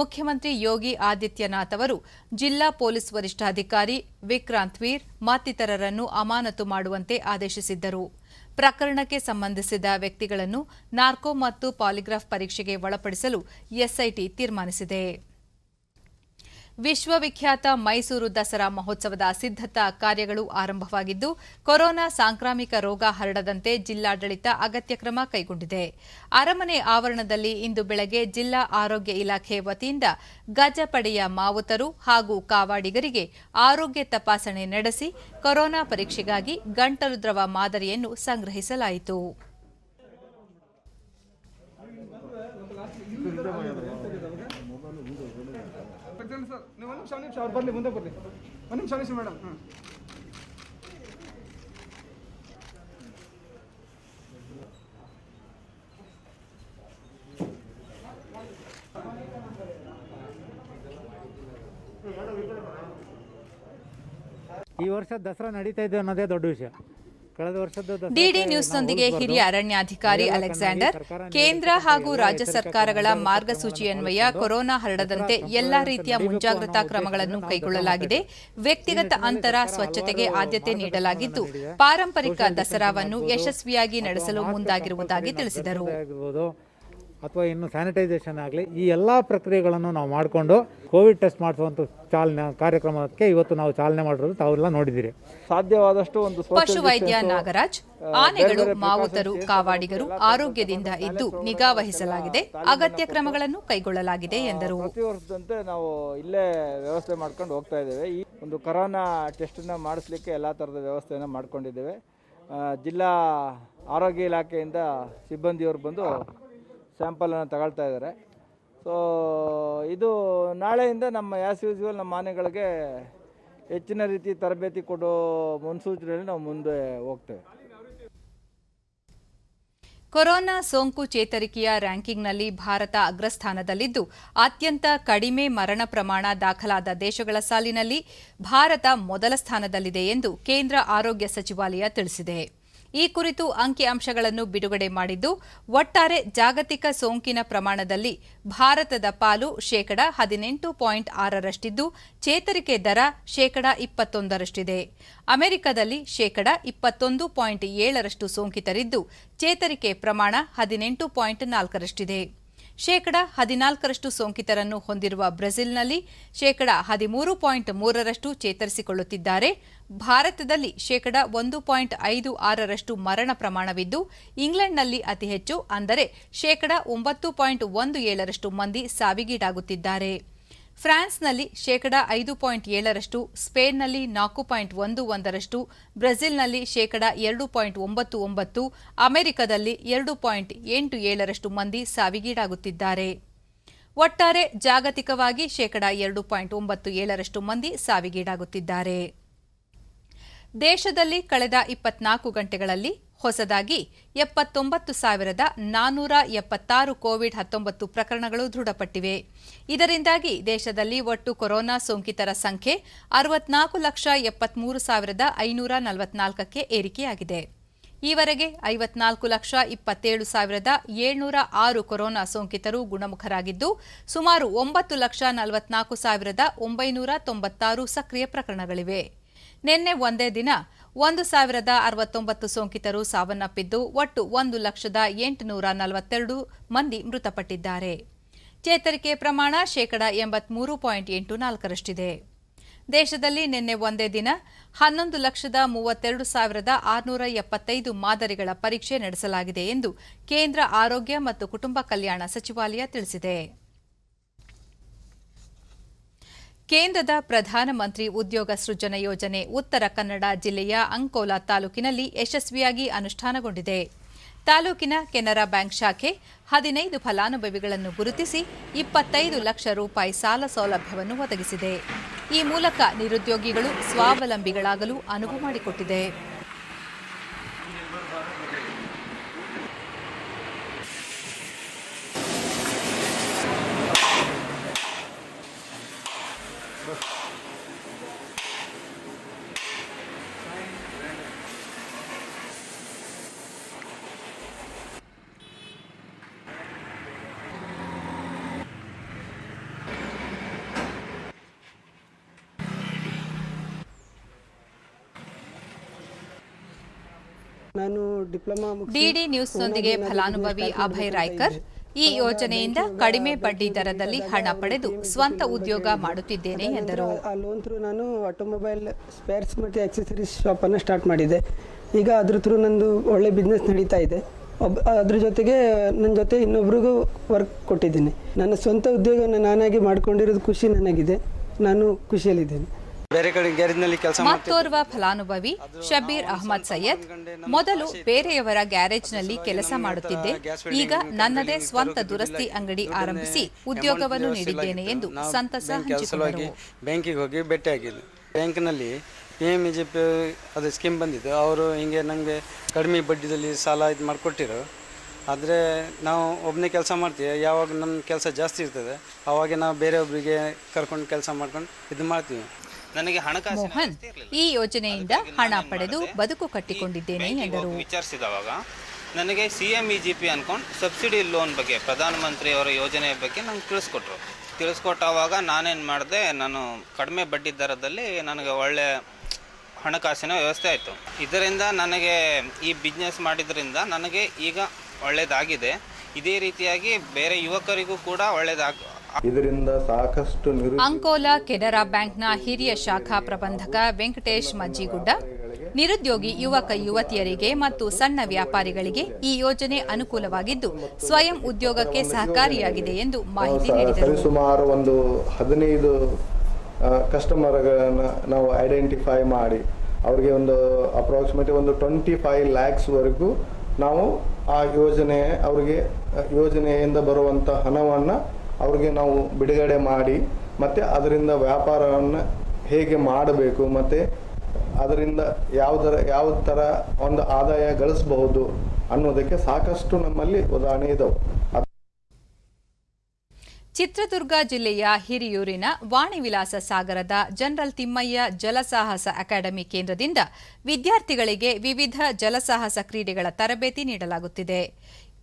ಮುಖ್ಯಮಂತ್ರಿ ಯೋಗಿ ಆದಿತ್ಯನಾಥ್ ಅವರು ಜಿಲ್ಲಾ ಪೊಲೀಸ್ ವರಿಷ್ಠಾಧಿಕಾರಿ ವಿಕ್ರಾಂತ್ ವೀರ್ ಮತ್ತಿತರರನ್ನು ಅಮಾನತು ಮಾಡುವಂತೆ ಆದೇಶಿಸಿದ್ದರು. ಪ್ರಕರಣಕ್ಕೆ ಸಂಬಂಧಿಸಿದ ವ್ಯಕ್ತಿಗಳನ್ನು ನಾರ್ಕೋ ಮತ್ತು ಪಾಲಿಗ್ರಾಫ್ ಪರೀಕ್ಷೆಗೆ ಒಳಪಡಿಸಲು ಎಸ್ಐಟಿ ತೀರ್ಮಾನಿಸಿದೆ. ವಿಶ್ವವಿಖ್ಯಾತ ಮೈಸೂರು ದಸರಾ ಮಹೋತ್ಸವದ ಸಿದ್ಧತಾ ಕಾರ್ಯಗಳು ಆರಂಭವಾಗಿದ್ದು, ಕೊರೋನಾ ಸಾಂಕ್ರಾಮಿಕ ರೋಗ ಹರಡದಂತೆ ಜಿಲ್ಲಾಡಳಿತ ಅಗತ್ಯ ಕ್ರಮ ಕೈಗೊಂಡಿದೆ. ಅರಮನೆ ಆವರಣದಲ್ಲಿ ಇಂದು ಬೆಳಗ್ಗೆ ಜಿಲ್ಲಾ ಆರೋಗ್ಯ ಇಲಾಖೆ ವತಿಯಿಂದ ಗಜಪಡೆಯ ಮಾವುತರು ಹಾಗೂ ಕಾವಾಡಿಗರಿಗೆ ಆರೋಗ್ಯ ತಪಾಸಣೆ ನಡೆಸಿ ಕೊರೋನಾ ಪರೀಕ್ಷೆಗಾಗಿ ಗಂಟಲು ದ್ರವ ಮಾದರಿಯನ್ನು ಸಂಗ್ರಹಿಸಲಾಯಿತು. ಮೇಡಮ್ ಈ ವರ್ಷ ದಸರಾ ನಡೀತಾ ಇದೆ ಅನ್ನೋದೇ ದೊಡ್ಡ ವಿಷಯ. ಡಿಡಿ ನ್ಯೂಸ್ನೊಂದಿಗೆ ಹಿರಿಯ ಅರಣ್ಯಾಧಿಕಾರಿ ಅಲೆಕ್ಸಾಂಡರ್, ಕೇಂದ್ರ ಹಾಗೂ ರಾಜ್ಯ ಸರ್ಕಾರಗಳ ಮಾರ್ಗಸೂಚಿಯನ್ವಯ ಕೊರೋನಾ ಹರಡದಂತೆ ಎಲ್ಲಾ ರೀತಿಯ ಮುಂಜಾಗ್ರತಾ ಕ್ರಮಗಳನ್ನು ಕೈಗೊಳ್ಳಲಾಗಿದೆ. ವ್ಯಕ್ತಿಗತ ಅಂತರ, ಸ್ವಚ್ಛತೆಗೆ ಆದ್ಯತೆ ನೀಡಲಾಗಿದ್ದು, ಪಾರಂಪರಿಕ ದಸರಾವನ್ನು ಯಶಸ್ವಿಯಾಗಿ ನಡೆಸಲು ಮುಂದಾಗಿರುವುದಾಗಿ ತಿಳಿಸಿದರು. ಅಥವಾ ಇನ್ನು ಸ್ಯಾನಿಟೈಸೇಷನ್ ಆಗಲಿ, ಈ ಎಲ್ಲ ಪ್ರಕ್ರಿಯೆಗಳನ್ನು ನಾವು ಮಾಡಿಕೊಂಡು ಕೋವಿಡ್ ಟೆಸ್ಟ್ ಮಾಡಿಸುವಂಥ ಚಾಲನೆ ಕಾರ್ಯಕ್ರಮಕ್ಕೆ ಇವತ್ತು ನಾವು ಚಾಲನೆ ಮಾಡಿರೋದು ತಾವೆಲ್ಲ ನೋಡಿದ್ದೀರಿ. ಸಾಧ್ಯವಾದಷ್ಟು ಒಂದು ಪಶುವೈದ್ಯ ನಾಗರಾಜ್, ಆನೆಗಳು, ಮಾವುತರು, ಕಾವಾಡಿಗರು ಆರೋಗ್ಯದಿಂದ ಇದ್ದು ನಿಗಾ ವಹಿಸಲಾಗಿದೆ, ಅಗತ್ಯ ಕ್ರಮಗಳನ್ನು ಕೈಗೊಳ್ಳಲಾಗಿದೆ ಎಂದರು. ಪ್ರತಿ ವರ್ಷದಂತೆ ನಾವು ಇಲ್ಲೇ ವ್ಯವಸ್ಥೆ ಮಾಡ್ಕೊಂಡು ಹೋಗ್ತಾ ಇದ್ದೇವೆ. ಈ ಒಂದು ಕೊರೋನಾ ಟೆಸ್ಟನ್ನು ಮಾಡಿಸ್ಲಿಕ್ಕೆ ಎಲ್ಲ ಥರದ ವ್ಯವಸ್ಥೆಯನ್ನು ಮಾಡ್ಕೊಂಡಿದ್ದೇವೆ. ಜಿಲ್ಲಾ ಆರೋಗ್ಯ ಇಲಾಖೆಯಿಂದ ಸಿಬ್ಬಂದಿಯವರು ಬಂದು ಸ್ಯಾಂಪಲನ್ನು ತಗೊಳ್ತಾ ಇದ್ದಾರೆ. ಸೊ ಇದು ನಾಳೆಯಿಂದ ನಮ್ಮ ಆ್ಯಸ್ ಯೂಸ್ಯುವಲ್ ನಮ್ಮ ಆನೆಗಳಿಗೆ ಹೆಚ್ಚಿನ ರೀತಿ ತರಬೇತಿ ಕೊಡೋ ಮುನ್ಸೂಚನೆಯಲ್ಲಿ ನಾವು ಮುಂದೆ ಹೋಗ್ತೇವೆ. ಕೊರೋನಾ ಸೋಂಕು ಚೇತರಿಕೆಯ ರ್ಯಾಂಕಿಂಗ್ನಲ್ಲಿ ಭಾರತ ಅಗ್ರಸ್ಥಾನದಲ್ಲಿದ್ದು, ಅತ್ಯಂತ ಕಡಿಮೆ ಮರಣ ಪ್ರಮಾಣ ದಾಖಲಾದ ದೇಶಗಳ ಸಾಲಿನಲ್ಲಿ ಭಾರತ ಮೊದಲ ಸ್ಥಾನದಲ್ಲಿದೆ ಎಂದು ಕೇಂದ್ರ ಆರೋಗ್ಯ ಸಚಿವಾಲಯ ತಿಳಿಸಿದೆ. ಈ ಕುರಿತು ಅಂಕಿಅಂಶಗಳನ್ನು ಬಿಡುಗಡೆ ಮಾಡಿದ್ದು, ಒಟ್ಟಾರೆ ಜಾಗತಿಕ ಸೋಂಕಿನ ಪ್ರಮಾಣದಲ್ಲಿ ಭಾರತದ ಪಾಲು 18.6ರಷ್ಟಿದ್ದು, ಚೇತರಿಕೆ ದರ 21ರಷ್ಟಿದೆ. ಅಮೆರಿಕದಲ್ಲಿ 21.7ರಷ್ಟು ಸೋಂಕಿತರಿದ್ದು, ಚೇತರಿಕೆ ಪ್ರಮಾಣ 18.4ರಷ್ಟಿದೆ. 14ರಷ್ಟು ಸೋಂಕಿತರನ್ನು ಹೊಂದಿರುವ ಬ್ರೆಜಿಲ್ನಲ್ಲಿ 13.3ರಷ್ಟು ಚೇತರಿಸಿಕೊಳ್ಳುತ್ತಿದ್ದಾರೆ. ಭಾರತದಲ್ಲಿ 1.56ರಷ್ಟು ಮರಣ ಪ್ರಮಾಣವಿದ್ದು, ಇಂಗ್ಲೆಂಡ್ನಲ್ಲಿ ಅತಿ ಹೆಚ್ಚು ಅಂದರೆ 9.17ರಷ್ಟು ಮಂದಿ ಸಾವಿಗೀಡಾಗುತ್ತಿದ್ದಾರೆ. ಫ್ರಾನ್ಸ್ನಲ್ಲಿ 5.7ರಷ್ಟು, ಸ್ಪೇನ್ನಲ್ಲಿ 4.11ರಷ್ಟು, ಬ್ರೆಜಿಲ್ನಲ್ಲಿ 2.99, ಅಮೆರಿಕದಲ್ಲಿ 2.87ರಷ್ಟು ಮಂದಿ ಸಾವಿಗೀಡಾಗುತ್ತಿದ್ದಾರೆ. ಒಟ್ಟಾರೆ ಜಾಗತಿಕವಾಗಿ 2.97ರಷ್ಟು ಮಂದಿ ಸಾವಿಗೀಡಾಗುತ್ತಿದ್ದಾರೆ. ದೇಶದಲ್ಲಿ ಕಳೆದ 24 ಗಂಟೆಗಳಲ್ಲಿ ಹೊಸದಾಗಿ 79,476 ಕೋವಿಡ್-19 ಪ್ರಕರಣಗಳು ದೃಢಪಟ್ಟಿವೆ. ಇದರಿಂದಾಗಿ ದೇಶದಲ್ಲಿ ಒಟ್ಟು ಕೊರೋನಾ ಸೋಂಕಿತರ ಸಂಖ್ಯೆ 64,73,544ಕ್ಕೆ ಏರಿಕೆಯಾಗಿದೆ. ಈವರೆಗೆ 54,27,706 ಕೊರೋನಾ ಸೋಂಕಿತರು ಗುಣಮುಖರಾಗಿದ್ದು, ಸುಮಾರು 9,44,996 ಸಕ್ರಿಯ ಪ್ರಕರಣಗಳಿವೆ. ನಿನ್ನೆ ಒಂದೇ ದಿನ 1,069 ಸೋಂಕಿತರು ಸಾವನ್ನಪ್ಪಿದ್ದು, ಒಟ್ಟು 1,842 ಮಂದಿ ಮೃತಪಟ್ಟಿದ್ದಾರೆ. ಚೇತರಿಕೆ ಪ್ರಮಾಣ 83.84ರಷ್ಟಿದೆ. ದೇಶದಲ್ಲಿ ನಿನ್ನೆ ಒಂದೇ ದಿನ 11,32,675 ಮಾದರಿಗಳ ಪರೀಕ್ಷೆ ನಡೆಸಲಾಗಿದೆ ಎಂದು ಕೇಂದ್ರ ಆರೋಗ್ಯ ಮತ್ತು ಕುಟುಂಬ ಕಲ್ಯಾಣ ಸಚಿವಾಲಯ ತಿಳಿಸಿದೆ. ಕೇಂದ್ರದ ಪ್ರಧಾನಮಂತ್ರಿ ಉದ್ಯೋಗ ಸೃಜನ ಯೋಜನೆ ಉತ್ತರ ಕನ್ನಡ ಜಿಲ್ಲೆಯ ಅಂಕೋಲಾ ತಾಲೂಕಿನಲ್ಲಿ ಯಶಸ್ವಿಯಾಗಿ ಅನುಷ್ಠಾನಗೊಂಡಿದೆ. ತಾಲೂಕಿನ ಕೆನರಾ ಬ್ಯಾಂಕ್ ಶಾಖೆ 15 ಫಲಾನುಭವಿಗಳನ್ನು ಗುರುತಿಸಿ 25 ಲಕ್ಷ ರೂಪಾಯಿ ಸಾಲ ಸೌಲಭ್ಯವನ್ನು ಒದಗಿಸಿದೆ. ಈ ಮೂಲಕ ನಿರುದ್ಯೋಗಿಗಳು ಸ್ವಾವಲಂಬಿಗಳಾಗಲು ಅನುವು ಮಾಡಿಕೊಟ್ಟಿದೆ. ಡಿಡಿ ನ್ಯೂಸ್ನೊಂದಿಗೆ ಫಲಾನುಭವಿ ಅಭಯ್ ರಾಯ್ಕರ್, ಈ ಯೋಜನೆಯಿಂದ ಕಡಿಮೆ ಬಡ್ಡಿ ದರದಲ್ಲಿ ಹಣ ಪಡೆದು ಸ್ವಂತ ಉದ್ಯೋಗ ಮಾಡುತ್ತಿದ್ದೇನೆ ಎಂದರು. ಲೋನ್ ಥ್ರೂ ನಾನು ಆಟೋಮೊಬೈಲ್ ಸ್ಪೇರ್ಸ್ ಮತ್ತು ಆಕ್ಸೆಸರೀಸ್ ಶಾಪನ್ನು ಸ್ಟಾರ್ಟ್ ಮಾಡಿದೆ. ಈಗ ಅದ್ರ ಥ್ರೂ ನಂದು ಒಳ್ಳೆ ಬಿಸ್ನೆಸ್ ನಡೀತಾ ಇದೆ. ಅದ್ರ ಜೊತೆಗೆ ನನ್ನ ಜೊತೆ ಇನ್ನೊಬ್ರಿಗೂ ವರ್ಕ್ ಕೊಟ್ಟಿದ್ದೀನಿ. ನನ್ನ ಸ್ವಂತ ಉದ್ಯೋಗ ನಾನಾಗಿ ಮಾಡ್ಕೊಂಡಿರೋದು ಖುಷಿ ನನಗಿದೆ. ನಾನು ಖುಷಿಯಲ್ಲಿದ್ದೇನೆ. ಬೇರೆ ಕಡೆ ಗ್ಯಾರೇಜ್ನಲ್ಲಿ ಕೆಲಸ ಮತ್ತೋರ್ವ ಫಲಾನುಭವಿ ಶಬೀರ್ ಅಹಮದ್ ಸೈಯದ್, ಮೊದಲು ಬೇರೆಯವರ ಗ್ಯಾರೇಜ್ನಲ್ಲಿ ಕೆಲಸ ಮಾಡುತ್ತಿದ್ದೆ. ಈಗ ನನ್ನದೇ ಸ್ವಂತ ದುರಸ್ತಿ ಅಂಗಡಿ ಆರಂಭಿಸಿ ಉದ್ಯೋಗವನ್ನು ನೀಡಿದ್ದೇನೆ ಎಂದು ಸಂತಸ ಹಂಚಿಕೊಂಡರು. ಬ್ಯಾಂಕಿಗೆ ಹೋಗಿ ಭೇಟಿಯಾಗಿದ್ದೆ. ಬ್ಯಾಂಕ್ನಲ್ಲಿ PMEJP ಅದು ಸ್ಕೀಮ್ ಬಂದಿದ್ದು. ಅವರು ಹಿಂಗೆ ನಮಗೆ ಕಡಿಮೆ ಬಡ್ಡಿದಲ್ಲಿ ಸಾಲ ಇದು ಮಾಡಿಕೊಟ್ಟಿರು. ಆದರೆ ನಾವು ಒಬ್ಬನೇ ಕೆಲಸ ಮಾಡ್ತೀವಿ. ಯಾವಾಗ ನಮ್ಮ ಕೆಲಸ ಜಾಸ್ತಿ ಇರ್ತದೆ ಆವಾಗ ನಾವು ಬೇರೆಯೊಬ್ಬರಿಗೆ ಕರ್ಕೊಂಡು ಕೆಲಸ ಮಾಡ್ಕೊಂಡು ಇದು ಮಾಡ್ತೀವಿ. ನನಗೆ ಹಣಕಾಸಿನ ಮೋಹನ್ ಈ ಯೋಜನೆಯಿಂದ ಹಣ ಪಡೆದು ಬದುಕು ಕಟ್ಟಿಕೊಂಡಿದ್ದೇನೆ ಎಂದರು. ವಿಚಾರಿಸಿದವಾಗ ನನಗೆ CMEGP ಅನ್ಕೊಂಡು ಸಬ್ಸಿಡಿ ಲೋನ್ ಬಗ್ಗೆ ಪ್ರಧಾನಮಂತ್ರಿ ಅವರ ಯೋಜನೆ ಬಗ್ಗೆ ನಂಗೆ ತಿಳಿಸ್ಕೊಟ್ಟಾಗ ನಾನೇನು ಮಾಡಿದೆ, ನಾನು ಕಡಿಮೆ ಬಡ್ಡಿ ದರದಲ್ಲಿ ನನಗೆ ಒಳ್ಳೆ ಹಣಕಾಸಿನ ವ್ಯವಸ್ಥೆ ಆಯಿತು. ಇದರಿಂದ ನನಗೆ ಈ ಬಿಸ್ನೆಸ್ ಮಾಡಿದ್ರಿಂದ ನನಗೆ ಈಗ ಒಳ್ಳೆಯದಾಗಿದೆ. ಇದೇ ರೀತಿಯಾಗಿ ಬೇರೆ ಯುವಕರಿಗೂ ಕೂಡ ಇದರಿಂದ ಸಾಕಷ್ಟು ಅಂಕೋಲಾ ಕೆನರಾ ಬ್ಯಾಂಕ್ನ ಹಿರಿಯ ಶಾಖಾ ಪ್ರಬಂಧಕ ವೆಂಕಟೇಶ್ ಮಜ್ಜಿಗುಡ್ಡ ನಿರುದ್ಯೋಗಿ ಯುವಕ ಯುವತಿಯರಿಗೆ ಮತ್ತು ಸಣ್ಣ ವ್ಯಾಪಾರಿಗಳಿಗೆ ಈ ಯೋಜನೆ ಅನುಕೂಲವಾಗಿದ್ದು ಸ್ವಯಂ ಉದ್ಯೋಗಕ್ಕೆ ಸಹಕಾರಿಯಾಗಿದೆ ಎಂದು ಮಾಹಿತಿ ನೀಡಿದರು. ಸುಮಾರು ಒಂದು 15 ಕಸ್ಟಮರ್ಗಳನ್ನು ನಾವು ಐಡೆಂಟಿಫೈ ಮಾಡಿ ಅವರಿಗೆ ಒಂದು ಅಪ್ರಾಕ್ಸಿಮೇಟ್ಲಿ ಒಂದು 25 lakhsವರೆಗೂ ನಾವು ಆ ಯೋಜನೆಯಿಂದ ಬರುವಂಥ ಹಣವನ್ನು ಅವ್ರಿಗೆ ನಾವು ಬಿಡುಗಡೆ ಮಾಡಿ ಮತ್ತು ಅದರಿಂದ ವ್ಯಾಪಾರವನ್ನು ಹೇಗೆ ಮಾಡಬೇಕು ಮತ್ತು ಅದರಿಂದ ಯಾವ ಥರ ಒಂದು ಆದಾಯ ಗಳಿಸಬಹುದು ಅನ್ನೋದಕ್ಕೆ ಸಾಕಷ್ಟು ನಮ್ಮಲ್ಲಿ ಉದಾಹರಣೆ ಇದಾವೆ. ಚಿತ್ರದುರ್ಗ ಜಿಲ್ಲೆಯ ಹಿರಿಯೂರಿನ ವಾಣಿವಿಲಾಸ ಸಾಗರದ ಜನರಲ್ ತಿಮ್ಮಯ್ಯ ಜಲಸಾಹಸ ಅಕಾಡೆಮಿ ಕೇಂದ್ರದಿಂದ ವಿದ್ಯಾರ್ಥಿಗಳಿಗೆ ವಿವಿಧ ಜಲಸಾಹಸ ಕ್ರೀಡೆಗಳ ತರಬೇತಿ ನೀಡಲಾಗುತ್ತಿದೆ.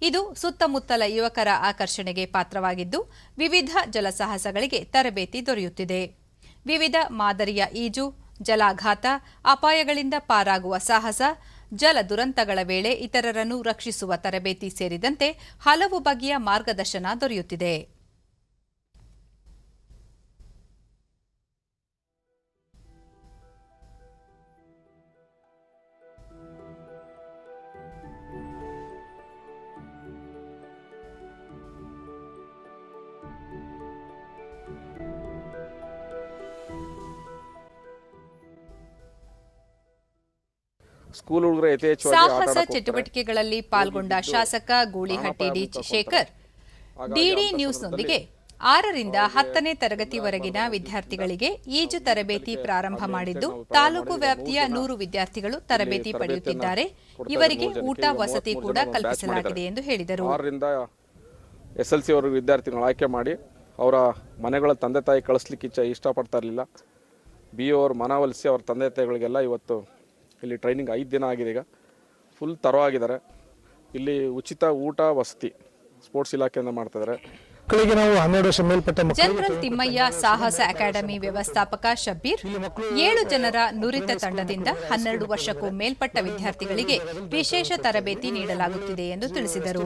ಇದು ಸುತ್ತಮುತ್ತಲ ಯುವಕರ ಆಕರ್ಷಣೆಗೆ ಪಾತ್ರವಾಗಿದ್ದು ವಿವಿಧ ಜಲಸಾಹಸಗಳಿಗೆ ತರಬೇತಿ ದೊರೆಯುತ್ತಿದೆ. ವಿವಿಧ ಮಾದರಿಯ ಈಜು, ಜಲಾಘಾತ, ಅಪಾಯಗಳಿಂದ ಪಾರಾಗುವ ಸಾಹಸ, ಜಲ ದುರಂತಗಳ ವೇಳೆ ಇತರರನ್ನು ರಕ್ಷಿಸುವ ತರಬೇತಿ ಸೇರಿದಂತೆ ಹಲವು ಬಗೆಯ ಮಾರ್ಗದರ್ಶನ ದೊರೆಯುತ್ತಿದೆ. ಸಾಹಸ ಚಟುವಟಿಕೆಗಳಲ್ಲಿ ಪಾಲ್ಗೊಂಡ ಶಾಸಕ ಗೂಳಿಹಟ್ಟಿ ಡಿ ಶೇಖರ್ ಡಿಡಿ ನ್ಯೂಸ್ನೊಂದಿಗೆ 6ರಿಂದ 10ನೇ ತರಗತಿವರೆಗಿನ ವಿದ್ಯಾರ್ಥಿಗಳಿಗೆ ಈಜು ತರಬೇತಿ ಪ್ರಾರಂಭ ಮಾಡಿದ್ದು ತಾಲೂಕು ವ್ಯಾಪ್ತಿಯ 100 ವಿದ್ಯಾರ್ಥಿಗಳು ತರಬೇತಿ ಪಡೆಯುತ್ತಿದ್ದಾರೆ. ಇವರಿಗೆ ಊಟ ವಸತಿ ಕೂಡ ಕಲ್ಪಿಸಲಾಗಿದೆ ಎಂದು ಹೇಳಿದರು. 6ರಿಂದ SLC ವರೆಗೂ ವಿದ್ಯಾರ್ಥಿಗಳು ಆಯ್ಕೆ ಮಾಡಿ ಅವರ ಮನೆಗಳ ತಂದೆ ತಾಯಿ ಕಳಿಸ್ಲಿಕ್ಕೆ ಇಷ್ಟಪಡ್ತಾ ಇರಲಿಲ್ಲ. BO ಅವರು ಮನವೊಲಿಸಿ ಅವರ ತಂದೆ ತಾಯಿಗಳಿಗೆಲ್ಲ ಇವತ್ತು ಇಲ್ಲಿ ಟ್ರೈನಿಂಗ್ 5 ದಿನ ಆಗಿದೆ. ಈಗ ಫುಲ್ ತರವಾಗಿದ್ದಾರೆ. ಇಲ್ಲಿ ಉಚಿತ ಊಟ ವಸತಿ ಸ್ಪೋರ್ಟ್ಸ್ ಇಲಾಖೆಯಿಂದ ಮಾಡ್ತಿದ್ದಾರೆ. ಜನರಲ್ ತಿಮ್ಮಯ್ಯ ಸಾಹಸ ಅಕಾಡೆಮಿ ವ್ಯವಸ್ಥಾಪಕ ಶಬ್ಬೀರ್ 7 ಜನರ ನುರಿತ ತಂಡದಿಂದ 12 ವರ್ಷಕ್ಕೂ ಮೇಲ್ಪಟ್ಟ ವಿದ್ಯಾರ್ಥಿಗಳಿಗೆ ವಿಶೇಷ ತರಬೇತಿ ನೀಡಲಾಗುತ್ತಿದೆ ಎಂದು ತಿಳಿಸಿದರು.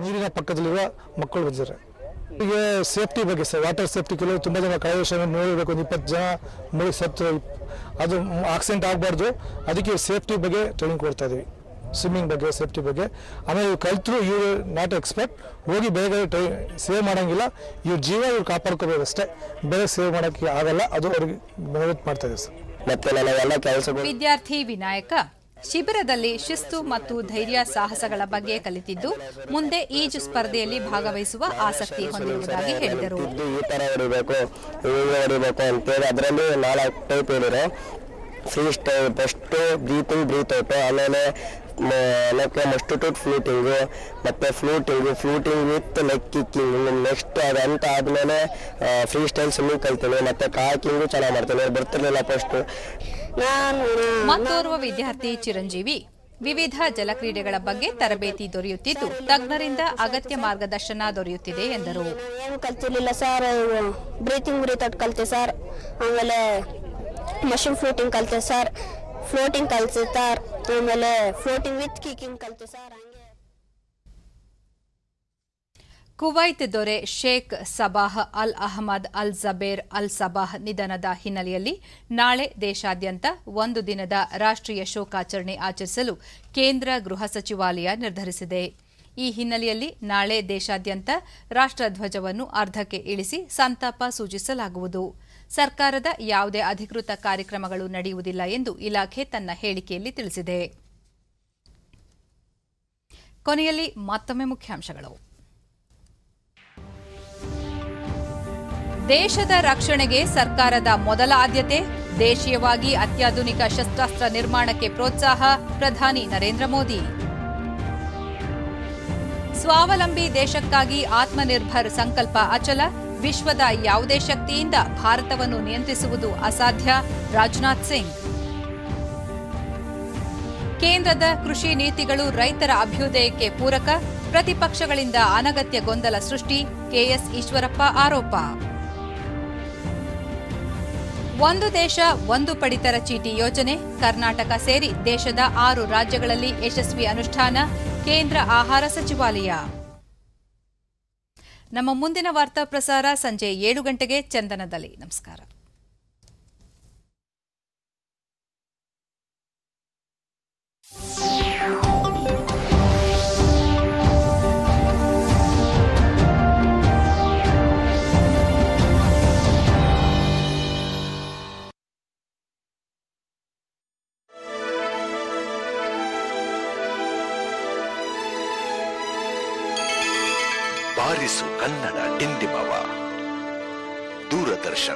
ನೀರಿನ ಪಕ್ಕದಲ್ಲಿರುವ ಮಕ್ಕಳು ಬಂದಿದ್ದಾರೆ. ಈಗ ಸೇಫ್ಟಿ ಬಗ್ಗೆ ವಾಟರ್ ಸೇಫ್ಟಿ ಕೆಲವು ತುಂಬ ಜನ ಕಳೆದ ವರ್ಷ ನೋಡಬೇಕು, 20 ಜನ ಮುಳುಗಿ ಸತ್ತು, ಅದು ಆಕ್ಸಿಡೆಂಟ್ ಆಗಬಾರ್ದು. ಅದಕ್ಕೆ ಸೇಫ್ಟಿ ಬಗ್ಗೆ ಟ್ರೈನಿಂಗ್ ಕೊಡ್ತಾ ಇದೀವಿ, ಸ್ವಿಮ್ಮಿಂಗ್ ಬಗ್ಗೆ, ಸೇಫ್ಟಿ ಬಗ್ಗೆ. ಆಮೇಲೆ ಇವ್ರು ಕಲ್ತರು, ಇವರು ನಾಟ್ ಎಕ್ಸ್ಪರ್ಟ್, ಹೋಗಿ ಬೇರೆ ಸೇವ್ ಮಾಡೋಂಗಿಲ್ಲ, ಇವ್ರ ಜೀವ ಇವ್ರು ಕಾಪಾಡ್ಕೋಬೇಕು ಅಷ್ಟೇ, ಬೇರೆ ಸೇವ್ ಮಾಡೋಕ್ಕೆ ಆಗಲ್ಲ. ಅದು ಅವ್ರಿಗೆ ಮನವರಿಕೆ ಮಾಡ್ತಾ ಇದೆ ಸರ್. ಮತ್ತೆ ವಿದ್ಯಾರ್ಥಿ ವಿನಾಯಕ ಶಿಬಿರದಲ್ಲಿ ಶಿಸ್ತು ಮತ್ತು ಧೈರ್ಯ ಸಾಹಸಗಳ ಬಗ್ಗೆ ಕಲಿತಿದ್ದು ಮುಂದೆ ಈಜು ಸ್ಪರ್ಧೆಯಲ್ಲಿ ಭಾಗವಹಿಸುವ ಆಸಕ್ತಿ ಹೊಂದಿರುವುದಾಗಿ ಹೇಳಿದರು. ಈ ತರ ಹೊಡಿಬೇಕು ಅಂತೇಳಿ ಅದರಲ್ಲಿ 4 ಟೈಪ್ ಹೇಳಿರೋ free style, first breath out, ಆಮೇಲೆ ಮಸ್ಟಿಟ್ಯೂಡ್ ಫ್ಲೂಟಿಂಗು, ಮತ್ತೆ floating with leg kicking. Next ಅದಂತ ಆದ್ಮೇಲೆ ಫ್ರೀ ಸ್ಟೈಲ್ ಸ್ವಿಮ್ಮಿಂಗ್ ಕಲ್ತೀನಿ, ಮತ್ತೆ ಕಾಕಿಂಗು ಚೆನ್ನಾಗಿ ಮಾಡ್ತೀನಿ, ಬರ್ತಿರ್ಲಿಲ್ಲ ಫಸ್ಟ್. ಮತ್ತೋರ್ವ ವಿದ್ಯಾರ್ಥಿ ಚಿರಂಜೀವಿ ವಿವಿಧ ಜಲಕ್ರೀಡೆಗಳ ಬಗ್ಗೆ ತರಬೇತಿ ದೊರೆಯುತ್ತಿದ್ದು ತಜ್ಞರಿಂದ ಅಗತ್ಯ ಮಾರ್ಗದರ್ಶನ ದೊರೆಯುತ್ತಿದೆ ಎಂದರು. ಏನು ಕಲ್ತಿರ್ಲಿಲ್ಲ ಸರ್, ಬ್ರೀತ್ ಔಟ್ ಕಲ್ತೆ ಸರ್, ಆಮೇಲೆ ಮಷಿನ್ ಫ್ಲೋಟಿಂಗ್ ಕಲ್ತೆ ಸರ್, ಫ್ಲೋಟಿಂಗ್ ಕಲ್ತೆ ಸರ್, ಆಮೇಲೆ ಫ್ಲೋಟಿಂಗ್ ವಿತ್ ಕಿಕಿಂಗ್ ಕಲ್ತೆ ಸರ್. ಕುವೈತ್ ದೊರೆ ಶೇಖ್ ಸಬಾಹ್ ಅಲ್ ಅಹಮದ್ ಅಲ್ ಜಬೇರ್ ಅಲ್ ಸಬಾಹ್ ನಿಧನದ ಹಿನ್ನೆಲೆಯಲ್ಲಿ ನಾಳೆ ದೇಶಾದ್ಯಂತ 1 ದಿನದ ರಾಷ್ಟ್ರೀಯ ಶೋಕಾಚರಣೆ ಆಚರಿಸಲು ಕೇಂದ್ರ ಗೃಹ ಸಚಿವಾಲಯ ನಿರ್ಧರಿಸಿದೆ. ಈ ಹಿನ್ನೆಲೆಯಲ್ಲಿ ನಾಳೆ ದೇಶಾದ್ಯಂತ ರಾಷ್ಟ್ರಧ್ವಜವನ್ನು ಅರ್ಧಕ್ಕೆ ಇಳಿಸಿ ಸಂತಾಪ ಸೂಚಿಸಲಾಗುವುದು. ಸರ್ಕಾರದ ಯಾವುದೇ ಅಧಿಕೃತ ಕಾರ್ಯಕ್ರಮಗಳು ನಡೆಯುವುದಿಲ್ಲ ಎಂದು ಇಲಾಖೆ ತನ್ನ ಹೇಳಿಕೆಯಲ್ಲಿ ತಿಳಿಸಿದೆ. ಕೊನೆಯಲ್ಲಿ ಮತ್ತೊಮ್ಮೆ ಮುಖ್ಯಾಂಶಗಳು. ದೇಶದ ರಕ್ಷಣೆಗೆ ಸರ್ಕಾರದ ಮೊದಲ ಆದ್ಯತೆ, ದೇಶೀಯವಾಗಿ ಅತ್ಯಾಧುನಿಕ ಶಸ್ತ್ರಾಸ್ತ್ರ ನಿರ್ಮಾಣಕ್ಕೆ ಪ್ರೋತ್ಸಾಹ, ಪ್ರಧಾನಿ ನರೇಂದ್ರ ಮೋದಿ. ಸ್ವಾವಲಂಬಿ ದೇಶಕ್ಕಾಗಿ ಆತ್ಮನಿರ್ಭರ್ ಸಂಕಲ್ಪ ಅಚಲ, ವಿಶ್ವದ ಯಾವುದೇ ಶಕ್ತಿಯಿಂದ ಭಾರತವನ್ನು ನಿಯಂತ್ರಿಸುವುದು ಅಸಾಧ್ಯ, ರಾಜನಾಥ್ ಸಿಂಗ್. ಕೇಂದ್ರದ ಕೃಷಿ ನೀತಿಗಳು ರೈತರ ಅಭ್ಯುದಯಕ್ಕೆ ಪೂರಕ, ಪ್ರತಿಪಕ್ಷಗಳಿಂದ ಅನಗತ್ಯ ಗೊಂದಲ ಸೃಷ್ಟಿ, ಕೆಎಸ್ ಈಶ್ವರಪ್ಪ ಆರೋಪ. ಒಂದು ದೇಶ ಒಂದು ಪಡಿತರ ಚೀಟಿ ಯೋಜನೆ ಕರ್ನಾಟಕ ಸೇರಿ ದೇಶದ 6 ರಾಜ್ಯಗಳಲ್ಲಿ ಯಶಸ್ವಿ ಅನುಷ್ಠಾನ, ಕೇಂದ್ರ ಆಹಾರ ಸಚಿವಾಲಯ. ನಮ್ಮ ಮುಂದಿನ ವಾರ್ತಾ ಪ್ರಸಾರ ಸಂಜೆ 7 ಗಂಟೆಗೆ ಚಂದನದಲ್ಲಿ. ನಮಸ್ಕಾರ. ಬಾರಿಸು ಕನ್ನಡ ಡಿಂಡಿಮವ. ದೂರದರ್ಶನ.